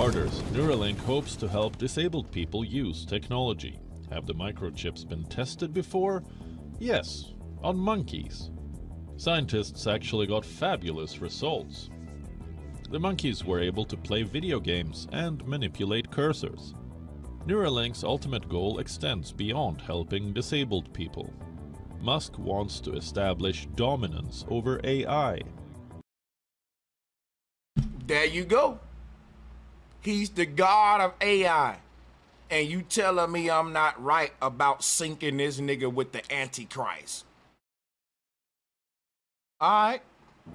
starters, Neuralink hopes to help disabled people use technology. Have the microchips been tested before? Yes, on monkeys. Scientists actually got fabulous results. The monkeys were able to play video games and manipulate cursors. Neuralink's ultimate goal extends beyond helping disabled people. Musk wants to establish dominance over AI. There you go. He's the god of AI. And you telling me I'm not right about syncing this nigga with the Antichrist. Alright.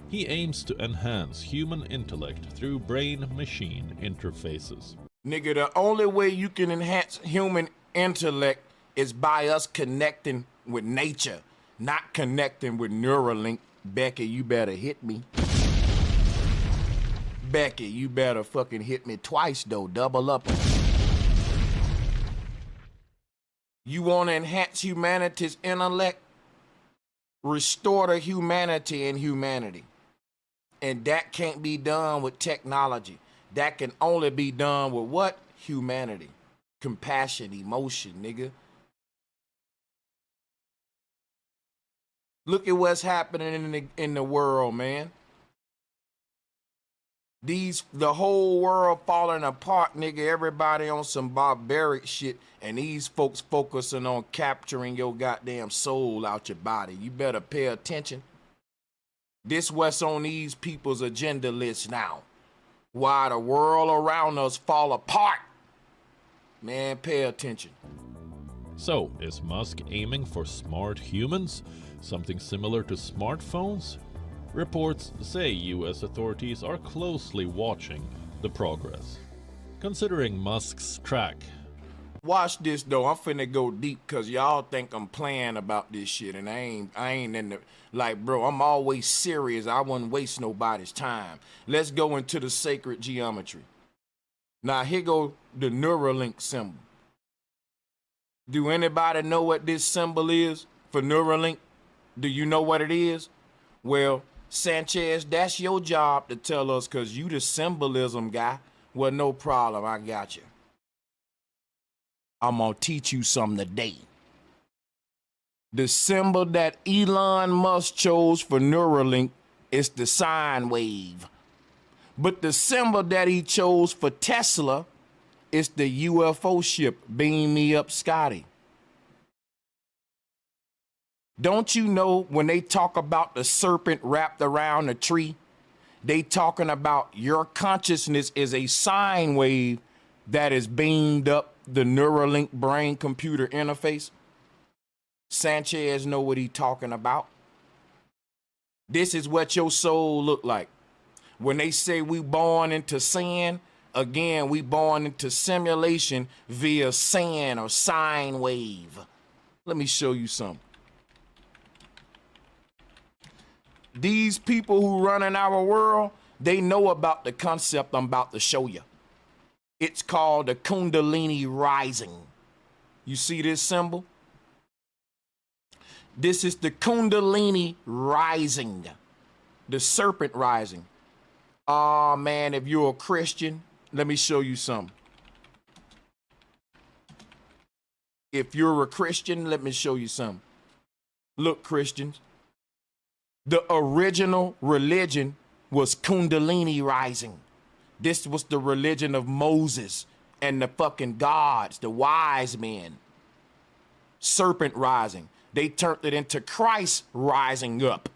He aims to enhance human intellect through brain-machine interfaces. Nigga, the only way you can enhance human intellect is by us connecting with nature, not connecting with Neuralink. Becky, you better hit me. Becky, you better fucking hit me twice though, double up. You want to enhance humanity's intellect? Restore the humanity in humanity. And that can't be done with technology. That can only be done with what? Humanity. Compassion, emotion, nigga. Look at what's happening in the world, man. The whole world falling apart, nigga. Everybody on some barbaric shit, and these folks focusing on capturing your goddamn soul out your body. You better pay attention. This what's on these people's agenda list now. Why the world around us fall apart. Man, pay attention. So, is Musk aiming for smart humans? Something similar to smartphones? Reports say US authorities are closely watching the progress. Considering Musk's track. Watch this though, I'm finna go deep cause y'all think I'm playing about this shit and I ain't in the, like bro, I'm always serious. I wouldn't waste nobody's time. Let's go into the sacred geometry. Now here go the Neuralink symbol. Do anybody know what this symbol is for Neuralink? Do you know what it is? Well, Sanchez, that's your job to tell us cause you the symbolism guy. Well, no problem, I got you. I'm gonna teach you something today. The symbol that Elon Musk chose for Neuralink is the sine wave. But the symbol that he chose for Tesla is the UFO ship, Beam Me Up Scotty. Don't you know when they talk about the serpent wrapped around the tree, they talking about your consciousness is a sine wave that is beamed up the Neuralink brain-computer interface? Sanchez know what he talking about. This is what your soul look like. When they say we born into sin, again, we born into simulation via sine or sine wave. Let me show you something. These people who run in our world, they know about the concept I'm about to show you. It's called the Kundalini rising. You see this symbol? This is the Kundalini rising, the serpent rising. Oh man, if you're a Christian, let me show you something. If you're a Christian, let me show you something. Look, Christians, the original religion was Kundalini rising. This was the religion of Moses and the fucking gods, the wise men. Serpent rising. They turned it into Christ rising up.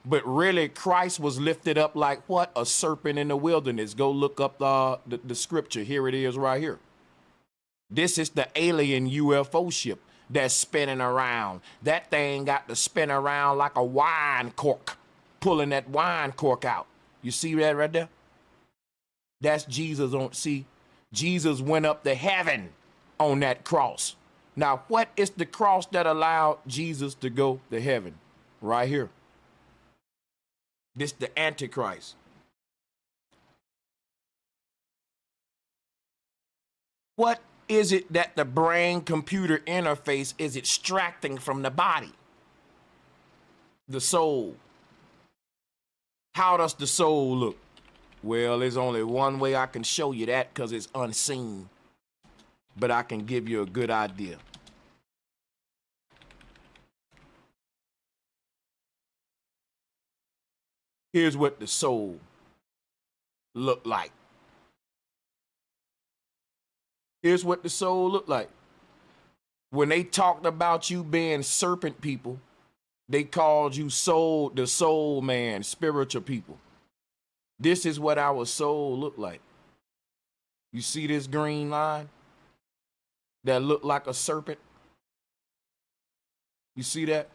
But really, Christ was lifted up like what? A serpent in the wilderness. Go look up the scripture. Here it is right here. This is the alien UFO ship that's spinning around. That thing got to spin around like a wine cork, pulling that wine cork out. You see that right there? That's Jesus on, see, Jesus went up to heaven on that cross. Now, what is the cross that allowed Jesus to go to heaven? Right here. This the Antichrist. What is it that the brain-computer interface is extracting from the body? The soul. How does the soul look? Well, there's only one way I can show you that because it's unseen. But I can give you a good idea. Here's what the soul looked like. Here's what the soul looked like. When they talked about you being serpent people, they called you soul, the soul man, spiritual people. This is what our soul looked like. You see this green line that looked like a serpent? You see that?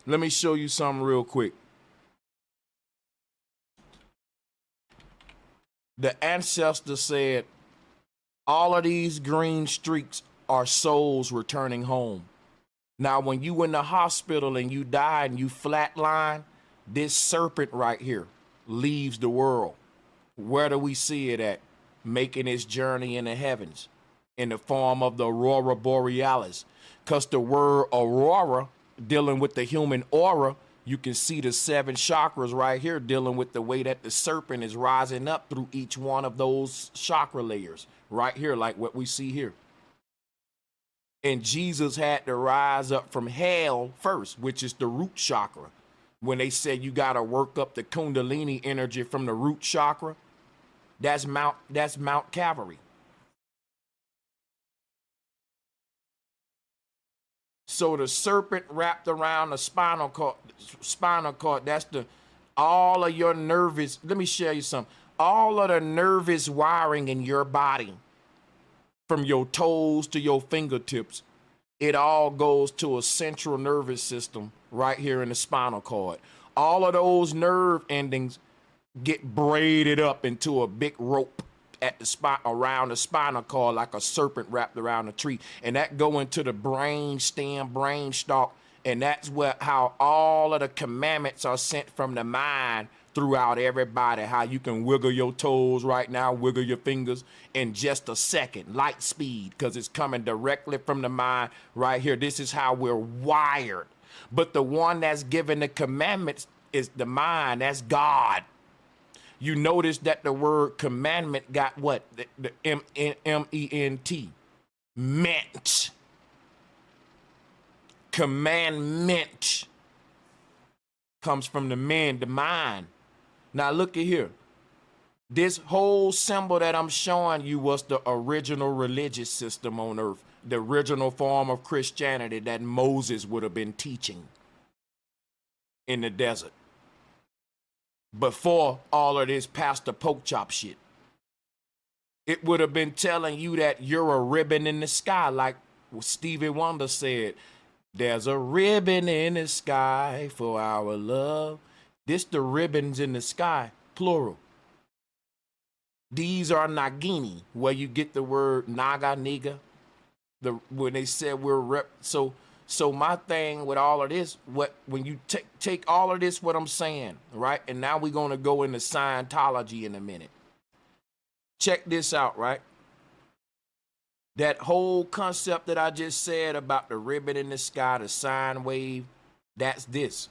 Let me show you something real quick. The ancestor said, all of these green streaks are souls returning home. Now, when you in the hospital and you die and you flatline, this serpent right here leaves the world. Where do we see it at? Making its journey in the heavens in the form of the aurora borealis. Because the word aurora, dealing with the human aura, you can see the 7 chakras right here dealing with the way that the serpent is rising up through each one of those chakra layers right here, like what we see here. And Jesus had to rise up from hell first, which is the root chakra. When they said you got to work up the kundalini energy from the root chakra, that's Mount Calvary. So the serpent wrapped around the spinal cord, that's all of your nervous, let me share you something. All of the nervous wiring in your body, from your toes to your fingertips, it all goes to a central nervous system right here in the spinal cord. All of those nerve endings get braided up into a big rope at the spine, around the spinal cord, like a serpent wrapped around a tree, and that go into the brain stem, brain stalk, and that's how all of the commandments are sent from the mind throughout everybody. How you can wiggle your toes right now, wiggle your fingers in just a second, light speed, because it's coming directly from the mind right here. This is how we're wired. But the one that's giving the commandments is the mind. That's God. You notice that the word commandment got what? The M-E-N-T. Meant. Commandment comes from the mind. Now look at here. This whole symbol that I'm showing you was the original religious system on earth. The original form of Christianity that Moses would have been teaching in the desert. Before all of this Pastor Porkchop shit. It would have been telling you that you're a ribbon in the sky, like Stevie Wonder said. There's a ribbon in the sky for our love. This the ribbons in the sky, plural. These are Nagini, where you get the word Naga, nigga. When they said we're So my thing with all of this, when you take all of this, what I'm saying, right? And now we're going to go into Scientology in a minute. Check this out, right? That whole concept that I just said about the ribbon in the sky, the sine wave, that's this.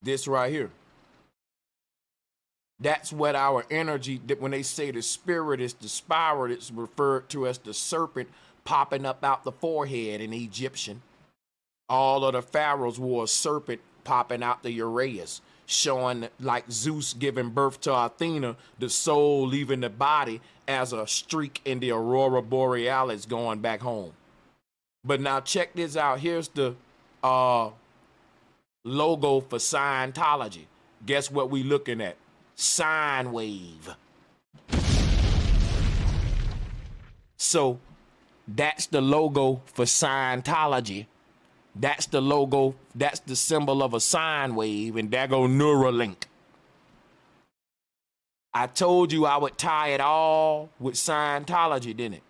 This right here. That's what our energy, when they say the spirit is the spiral, it's referred to as the serpent popping up out the forehead in Egyptian. All of the pharaohs wore a serpent popping out the Uraeus, showing like Zeus giving birth to Athena, the soul leaving the body as a streak in the aurora borealis going back home. But now check this out. Here's the logo for Scientology. Guess what we looking at? Sine wave. So that's the logo for Scientology. That's the logo, that's the symbol of a sine wave, and there go Neuralink. I told you I would tie it all with Scientology, didn't it?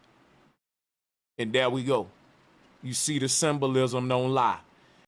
And there we go. You see the symbolism don't lie.